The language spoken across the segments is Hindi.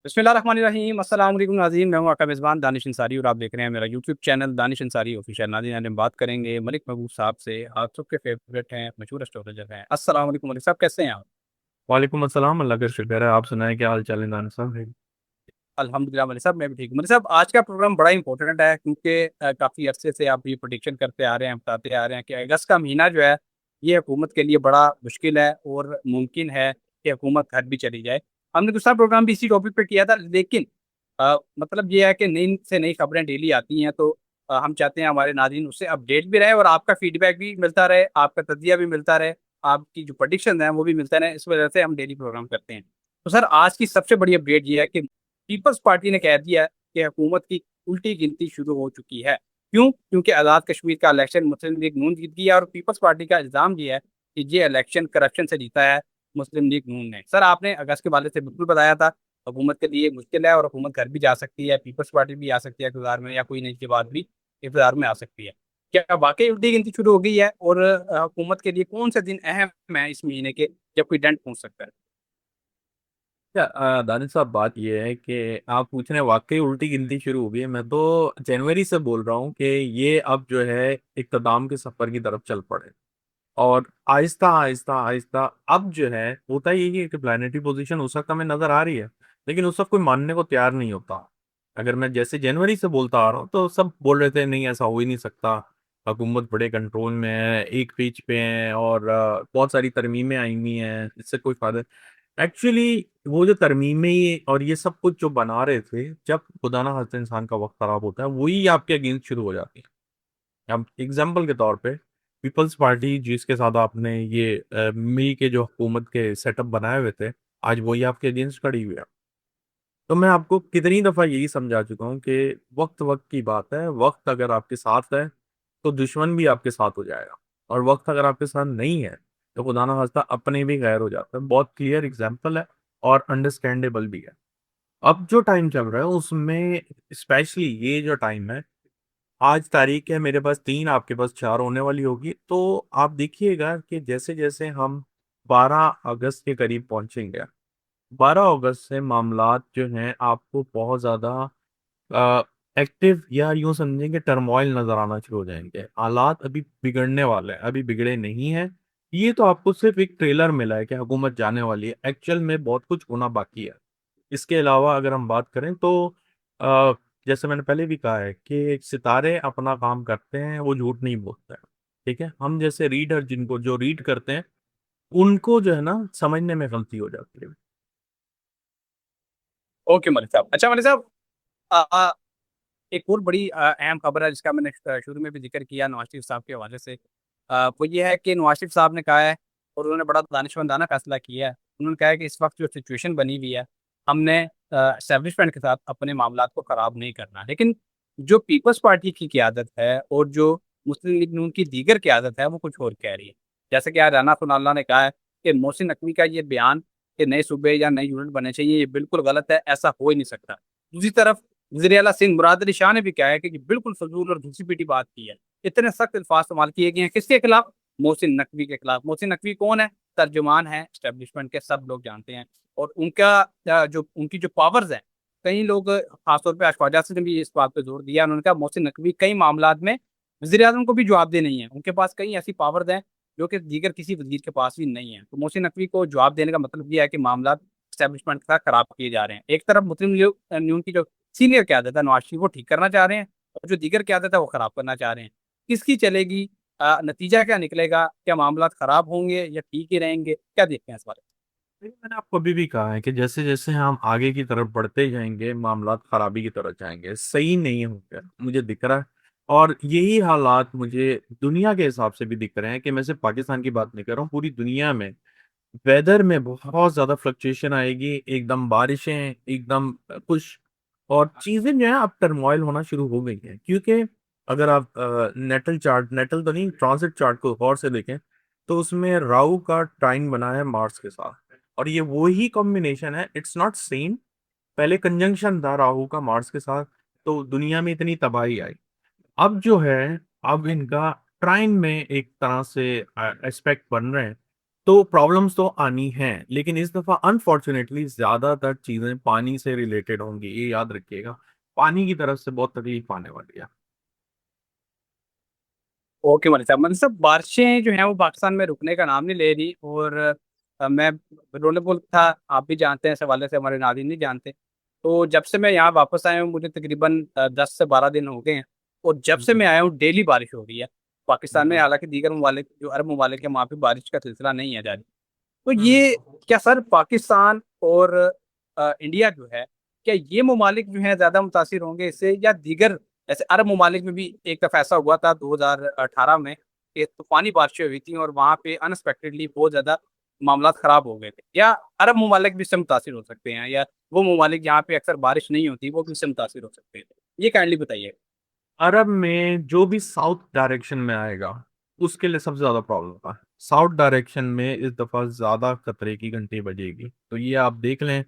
बिस्मिल्लाहिर्रहमानिर्रहीम अस्सलाम वालेकुम नाज़रीन, मैं हूं आपका मेज़बान दानिश अंसारी और आप देख रहे हैं मेरा YouTube channel Danish Ansari official. नाज़रीन, आज हम बात करेंगे मलिक महबूब साहब से। आप सबके फेवरेट हैं, मशहूर एस्ट्रोलॉजर हैं। अस्सलाम वालेकुम मलिक साहब, कैसे हैं आप? वालेकुम अस्सलाम। अल्लाह का शुक्र है। आप सुनाएं, क्या हाल चाल है दानिश साहब? अल्हम्दुलिल्लाह मलिक साहब, मैं भी ठीक हूँ। मलिक साहब, आज का प्रोग्राम बड़ा इंपॉर्टेंट है क्योंकि काफ़ी अरसे से आप ये प्रोडिक्शन करते आ रहे हैं, बताते आ रहे हैं कि अगस्त का महीना जो है ये हुकूमत के लिए बड़ा मुश्किल है और मुमकिन है कि हुकूमत हट भी चली जाए। हमने दूसरा प्रोग्राम भी इसी टॉपिक पे किया था, लेकिन मतलब ये है कि नई से नई खबरें डेली आती हैं, तो हम चाहते हैं हमारे नाज़रीन उससे अपडेट भी रहे और आपका फीडबैक भी मिलता रहे, आपका तजिया भी मिलता रहे, आपकी जो प्रोडिक्शन है वो भी मिलता रहे। इस वजह से हम डेली प्रोग्राम करते हैं। तो सर, आज की सबसे बड़ी अपडेट ये है कि पीपल्स पार्टी ने कह दिया कि हुकूमत की उल्टी गिनती शुरू हो चुकी है। क्यों? क्योंकि आज़ाद कश्मीर का इलेक्शन मुस्लिम लीग नून जीत गई है और पीपल्स पार्टी का इल्ज़ाम ये है कि ये इलेक्शन करप्शन से जीता है मुस्लिम लीग नून ने। सर, आपने अगस्त के वाले से बिल्कुल बताया था हुकूमत के लिए मुश्किल है और हुकूमत घर भी जा सकती है, पीपल्स पार्टी भी आ सकती है इक़्तिदार में, या कोई नहीं के बाद भी इक़्तिदार में आ सकती है। क्या वाकई उल्टी गिनती शुरू हो गई है और हुकूमत के लिए कौन से दिन अहम है इस महीने के जब कोई डेंट पहुंच सकता है? क्या दानिश साहब, बात यह है कि आप पूछ रहे हैं वाकई उल्टी गिनती शुरू हो गई है। मैं तो जनवरी से बोल रहा हूँ कि ये अब जो है इक़्तिदाम के सफर की तरफ चल पड़े। और आहिस्ता आहिस्ता आहिस्ता अब जो है होता यही है कि प्लानिटरी पोजीशन उस वक्त हमें नजर आ रही है, लेकिन उस वक्त कोई मानने को तैयार नहीं होता। अगर मैं जैसे जनवरी से बोलता आ रहा हूँ तो सब बोल रहे थे नहीं, ऐसा हो ही नहीं सकता, हुकूमत बड़े कंट्रोल में है, एक पेज पे है और बहुत सारी तरमीमें आई हुई हैं, इससे कोई फायदा। एक्चुअली वो जो तरमीमें और ये सब कुछ जो बना रहे थे, जब खुदा ना खास्ता इंसान का वक्त खराब होता है वही आपके अगेंस्ट शुरू हो जाती है। अब एग्जाम्पल के तौर पे पीपल्स पार्टी जिसके साथ आपने ये मई के जो हुकूमत के सेटअप बनाए हुए थे, आज वही आपके अगेंस्ट खड़ी हुई है। तो मैं आपको कितनी दफा यही समझा चुका हूँ कि वक्त वक्त की बात है। वक्त अगर आपके साथ है तो दुश्मन भी आपके साथ हो जाएगा, और वक्त अगर आपके साथ नहीं है तो खुदा ना खास्ता अपने भी गैर हो जाता है। बहुत क्लियर एग्जाम्पल है और अंडरस्टैंडेबल भी है। अब जो टाइम चल रहा है उसमें स्पेशली ये जो टाइम है, आज तारीख है मेरे पास 3, आपके पास 4 होने वाली होगी, तो आप देखिएगा कि जैसे जैसे हम 12 अगस्त के करीब पहुंचेंगे, 12 अगस्त से मामलात जो हैं आपको बहुत ज़्यादा एक्टिव या यूं समझेंगे टर्मोइल नजर आना शुरू हो जाएंगे। हालात अभी बिगड़ने वाले हैं, अभी बिगड़े नहीं हैं। ये तो आपको सिर्फ एक ट्रेलर मिला है कि हुकूमत जाने वाली है, एक्चुअल में बहुत कुछ होना बाकी है। इसके अलावा अगर हम बात करें तो अ, जैसे मैंने पहले भी कहा है कि सितारे अपना काम करते हैं, वो झूठ नहीं बोलते हैं। ठीक है, हम जैसे रीडर जिनको जो रीड करते हैं उनको जो है ना समझने में गलती हो जाती है। ओके मलिक साहब। अच्छा मलिक साहब, एक और बड़ी अहम खबर है जिसका मैंने शुरू में भी जिक्र किया नवाज शरीफ साहब के हवाले से। वो ये है कि नवाज शरीफ साहब ने कहा है और उन्होंने बड़ा दानिशमंदाना फैसला किया है। उन्होंने कहा है कि इस वक्त जो सिचुएशन बनी हुई है, हमने एस्टेब्लिशमेंट के साथ अपने मामलात को ख़राब नहीं करना। लेकिन जो पीपल्स पार्टी की क़यादत है और जो मुस्लिम लीग नून की दीगर क़यादत है वो कुछ और कह रही है। जैसे कि आज राना सनाउल्लाह ने कहा है कि मोहसिन नकवी का ये बयान कि नए सूबे या नए यूनिट बनने चाहिए, ये बिल्कुल गलत है, ऐसा हो ही नहीं सकता। दूसरी तरफ वज़ीर आला सिंध मुराद अली शाह ने भी कहा है कि बिल्कुल फजूल और घिसी पीटी बात की है। इतने सख्त अल्फाज इस्तेमाल किए गए हैं किसके खिलाफ? मोहसिन नकवी के खिलाफ। मोहसिन नकवी कौन है? तर्जुमान है एस्टेब्लिशमेंट के, सब लोग जानते हैं। और उनका जो उनकी जो पावर्स हैं, कई लोग खासतौर पर ख्वाजा ने भी इस बात पर जोर दिया। उन्होंने कहा मोहसिन नकवी कई मामला में वज़ीर आज़म को भी जवाबदेह नहीं है, उनके पास कई ऐसी पावर्स हैं जो कि दीगर किसी वजीर के पास भी नहीं है। तो मोहसिन नकवी को जवाब देने का मतलब यह है कि मामला एस्टेब्लिशमेंट का खराब किए जा रहे हैं। एक तरफ मुस्लिम लीग न्यून की जो सीनियर क्यादत है नवाज शरीफ, वो ठीक करना चाह रहे हैं और जो दीगर क्यादत है वो खराब करना चाह रहे हैं। किसकी चलेगी? नतीजा क्या निकलेगा? क्या मामला खराब होंगे या ठीक ही रहेंगे? क्या देखते हैं इस बारे लेकिन मैंने आपको अभी भी कहा है कि जैसे जैसे हम आगे की तरफ बढ़ते जाएंगे मामलात खराबी की तरफ जाएंगे, सही नहीं होंगे, मुझे दिख रहा है। और यही हालात मुझे दुनिया के हिसाब से भी दिख रहे हैं कि मैं सिर्फ पाकिस्तान की बात नहीं कर रहा हूँ, पूरी दुनिया में वेदर में बहुत ज्यादा फ्लक्चुएशन आएगी। एकदम बारिशें, एकदम कुछ और चीजें जो है अब टर्मोइल होना शुरू हो गई हैं। क्योंकि अगर आप नेटल चार्ट, नेटल तो नहीं, ट्रांजिट चार्ट को गौर से देखें तो उसमें राहु का टाइन बना है मार्स के साथ, और ये वही कॉम्बिनेशन है, इट्स नॉट सेम। पहले कंजंक्शन था राहु का मार्स के साथ, तो दुनिया में इतनी तबाही आई। अब जो है, अब इनका ट्राइन में एक तरह से एस्पेक्ट बन रहे हैं, तो प्रॉब्लम्स तो आनी हैं, लेकिन इस दफा अनफॉर्चुनेटली ज्यादातर चीजें पानी से रिलेटेड होंगी, ये याद रखिएगा। पानी की तरफ से बहुत तकलीफ आने वाली है। ओके मतलब साहब बारिशें जो हैं वो पाकिस्तान में रुकने का नाम नहीं ले रही। और मैं रोने बोल था, आप भी जानते हैं इस हवाले से, हमारे नाज़रीन नहीं जानते। तो जब से मैं यहाँ वापस आया हूँ मुझे तकरीबन 10 से 12 दिन हो गए हैं। और जब से जी। मैं आया हूँ डेली बारिश हो रही है पाकिस्तान में। हम्म। हालांकि दीगर ममालिक जो अरब ममालिक है वहाँ पे बारिश का सिलसिला नहीं है जारी। तो हम्म। ये क्या सर पाकिस्तान और इंडिया जो है, क्या ये ममालिक जो है ज्यादा मुतासिर होंगे इससे, या दीगर जैसे अरब ममालिक में भी एक दफा ऐसा हुआ था 2018 में कि तूफानी बारिशें हुई थी और वहां पे अनएक्सपेक्टेडली बहुत ज्यादा मामला खराब हो गए थे। या अरब ममालिक भी इससे मुतासिर हो सकते हैं, या वो ममालिक जहाँ पे अक्सर बारिश नहीं होती वो भी इससे मुतासिर हो सकते हैं? ये काइंडली बताइए। अरब में जो भी साउथ डायरेक्शन में आएगा उसके लिए सबसे ज्यादा प्रॉब्लम होगा। साउथ डायरेक्शन में इस दफा ज्यादा खतरे की घंटी बजेगी, तो ये आप देख लें।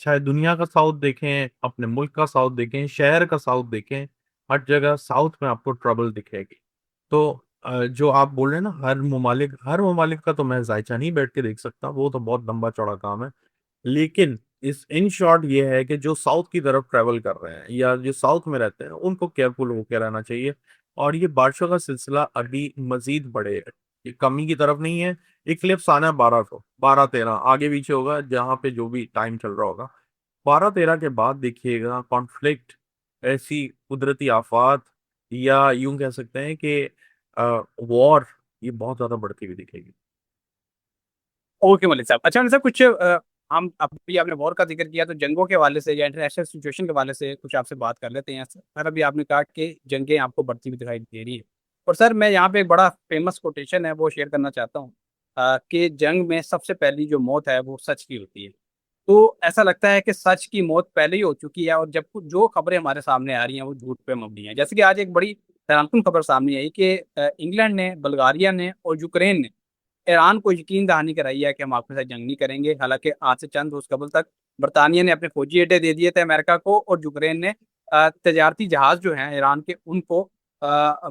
चाहे दुनिया का साउथ देखें, अपने मुल्क का साउथ देखें, शहर का साउथ देखें, हर जगह साउथ में आपको ट्रबल दिखेगी। तो जो आप बोल रहे हैं ना, हर ममालिक का तो मैं जायचा नहीं बैठ के देख सकता, वो तो बहुत लंबा चौड़ा काम है। लेकिन इस इन शॉर्ट ये है कि जो साउथ की तरफ ट्रेवल कर रहे हैं या जो साउथ में रहते हैं उनको केयरफुल होकर रहना चाहिए। और ये बारिशों का सिलसिला अभी मजीद बढ़ेगा, ये कमी की तरफ नहीं है। इक्लिप्स आना है 12 13 आगे पीछे होगा, जहाँ पे जो भी टाइम चल रहा होगा। 12 13 के बाद देखिएगा कॉन्फ्लिक्ट, ऐसी कुदरती आफात, या यूं कह सकते हैं कि वॉर, ये बहुत ज्यादा बढ़ती हुई दिखेगी। ओके मलिक साहब, अच्छा मलिक साहब कुछ हम अभी आपने वॉर का जिक्र किया तो जंगों के हवाले से या इंटरनेशनल सिचुएशन के हवाले से कुछ आपसे बात कर लेते हैं। सर अभी आपने कहा कि जंगें आपको बढ़ती हुई दिखाई दे रही है। और सर मैं यहाँ पे एक बड़ा फेमस कोटेशन है वो शेयर करना चाहता हूँ, कि जंग में सबसे पहली जो मौत है वो सच की होती है। तो ऐसा लगता है कि सच की मौत पहले ही हो चुकी है और जब जो खबरें हमारे सामने आ रही हैं वो झूठ पे मबनी है। जैसे कि आज एक बड़ी हैरानकुन खबर सामने आई कि इंग्लैंड ने, बुल्गारिया ने और यूक्रेन ने ईरान को यकीन दहानी कराई है कि हम आपके साथ जंग नहीं करेंगे। हालांकि आज से चंद रोज कबल तक बरतानिया ने अपने फौजी अड्डे दे दिए थे अमेरिका को, और यूक्रेन ने तजारती जहाज जो हैं ईरान के उनको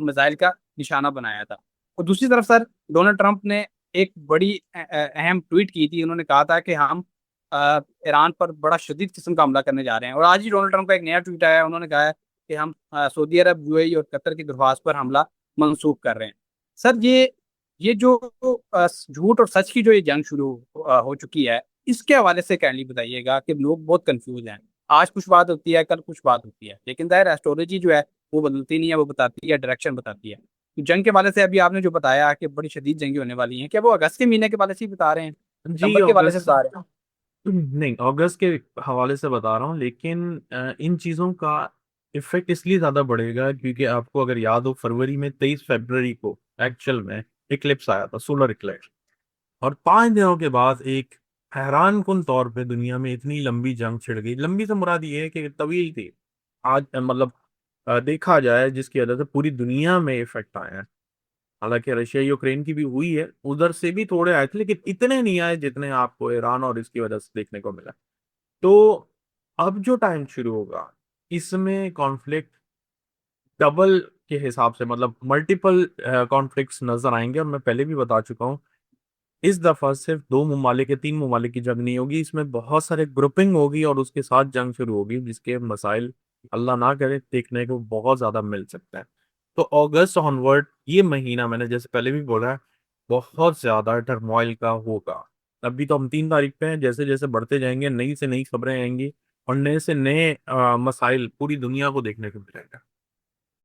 मिसाइल का निशाना बनाया था। और दूसरी तरफ सर डोनाल्ड ट्रंप ने एक बड़ी अहम ट्वीट की थी। उन्होंने कहा था कि हम ईरान पर बड़ा शदीद किस्म का हमला करने जा रहे हैं। और आज ही डोनाल्ड ट्रंप का एक नया ट्वीट आया है, उन्होंने कहा है कि हम सऊदी अरब, यूएई और कतर की दरख्वास्त पर हमला मंसूख कर रहे हैं। सर ये जो झूठ और सच की जो ये जंग शुरू हो चुकी है, इसके हवाले से काइंडली बताइएगा कि लोग बहुत कंफ्यूज हैं। आज कुछ बात होती है, कल कुछ बात होती है, लेकिन दायर एस्ट्रोलॉजी जो है वो बदलती नहीं है, वो बताती है, डायरेक्शन बताती है। तो जंग के हवाले से अभी आपने जो बताया कि बड़ी शदीद जंगी होने वाली हैं, क्या वो अगस्त के महीने के हवाले से ही बता रहे हैं, जी सितंबर के हवाले से अगस्त, बता रहे हैं? नहीं अगस्त के हवाले से बता रहा हूँ, लेकिन इन चीज़ों का इफेक्ट इसलिए ज़्यादा बढ़ेगा क्योंकि आपको अगर याद हो फरवरी में 23 फरवरी को एक्चुअल में इक्लिप्स आया था, सोलर इक्लिप्स। और 5 दिनों के बाद एक हैरान कुन तौर पे दुनिया में इतनी लंबी जंग छिड़ गई। लंबी से मुराद ये है कि तवील थी। आज मतलब देखा जाए जिसकी वजह से पूरी दुनिया में इफेक्ट आया है। हालांकि रशिया यूक्रेन की भी हुई है, उधर से भी थोड़े आए थे, लेकिन इतने नहीं आए जितने आपको ईरान और इसकी वजह से देखने को मिला। तो अब जो टाइम शुरू होगा इसमें कॉन्फ्लिक्ट डबल के हिसाब से, मतलब मल्टीपल कॉन्फ्लिक्ट्स नजर आएंगे। और मैं पहले भी बता चुका हूँ, इस दफा सिर्फ 2 ममालिक या 3 ममालिक की जंग नहीं होगी, इसमें बहुत सारे ग्रुपिंग होगी और उसके साथ जंग शुरू होगी, जिसके मसाइल अल्लाह ना करे देखने को बहुत ज्यादा मिल सकता है। तो अगस्त ऑनवर्ड ये महीना, मैंने जैसे पहले भी बोला है, बहुत ज्यादा टर्मोइल का होगा। अभी तो हम 3 तारीख पे हैं, जैसे जैसे बढ़ते जाएंगे नई से नई खबरें आएंगी और नए से नए मसाइल पूरी दुनिया को देखने को मिलेगा।